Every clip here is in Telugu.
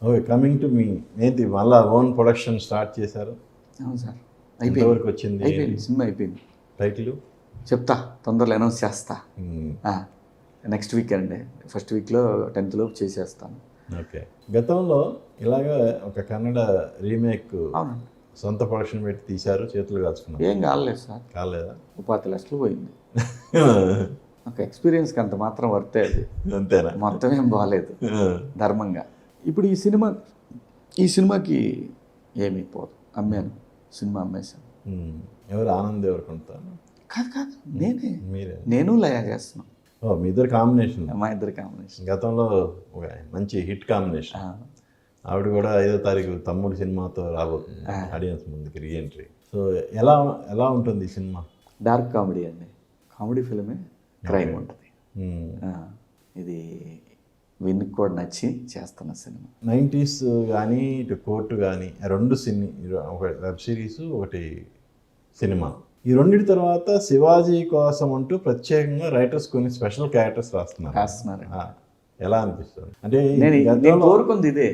ఓకే, కమింగ్ టు మీ, ఏంటి మళ్ళా ఓన్ ప్రొడక్షన్ స్టార్ట్ చేశారు? అవును సార్, ఎంతవరకు వచ్చింది? అయిపోయింది, సినిమా అయిపోయింది. టైటిల్ చెప్తా, తొందరలో అనౌన్స్ చేస్తా. నెక్స్ట్ వీక్ అండి, ఫస్ట్ వీక్లో 10th లోపు చేసేస్తాను. ఓకే. గతంలో ఇలాగా ఒక కన్నడ రీమేక్ అవునండి, సొంత ప్రొడక్షన్ పెట్టి తీశారు, చేతులు కాల్చుకున్నారు. ఏం కాలేదు సార్, కాలేదా? 25 లక్షలు పోయింది. ఒక ఎక్స్పీరియన్స్కి అంత మాత్రం వర్తే అది. అంతేనా? మొత్తం ఏం బాగాలేదు ధర్మంగా. ఇప్పుడు ఈ సినిమాకి ఏమీ పోదు, అమ్మాను, సినిమా అమ్మేశాను. ఎవరు ఆనంద్ ఎవరు కొంటారు? కాదు, మీరే? నేను లయ చేస్తున్నాను. ఓ, మీ ఇద్దరు కాంబినేషన్. మా ఇద్దరి కాంబినేషన్. గతంలో ఒక మంచి హిట్ కాంబినేషన్. ఆవిడ కూడా 5వ తారీఖు తమ్ముడు సినిమాతో రాబోతుంది ఆడియన్స్ ముందుకి రీఎంట్రీ. సో ఎలా ఉంటుంది ఈ సినిమా? డార్క్ కామెడీ అండి, కామెడీ ఫిల్మే, క్రైమ్ ఉంటుంది. ఇది విన్కి కూడా నచ్చి చేస్తున్న సినిమా. 90s కానీ ఇటు కోర్టు కానీ రెండు ఒక వెబ్ సిరీస్, ఒకటి సినిమా. ఈ రెండింటి తర్వాత శివాజీ కోసం అంటూ ప్రత్యేకంగా రైటర్స్ కొన్ని స్పెషల్ క్యారెక్టర్స్ రాస్తున్నారు. ఎలా అనిపిస్తుంది? అంటే నేను కోరుకుంది ఇదే,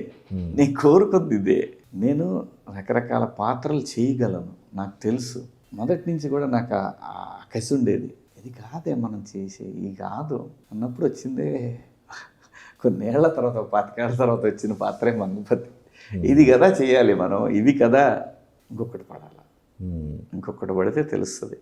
నేను రకరకాల పాత్రలు చేయగలను, నాకు తెలుసు. మొదటి నుంచి కూడా నాకు ఆ కసి ఉండేది. ఇది కాదే మనం చేసే, ఇది కాదు అన్నప్పుడు వచ్చిందే కొన్నేళ్ల తర్వాత, 25 ఏళ్ల తర్వాత వచ్చిన పాత్రే మంగపతి. ఇది కదా చేయాలి మనం, ఇది కదా ఇంకొకటి పడాలి, ఇంకొకటి పడితే తెలుస్తుంది.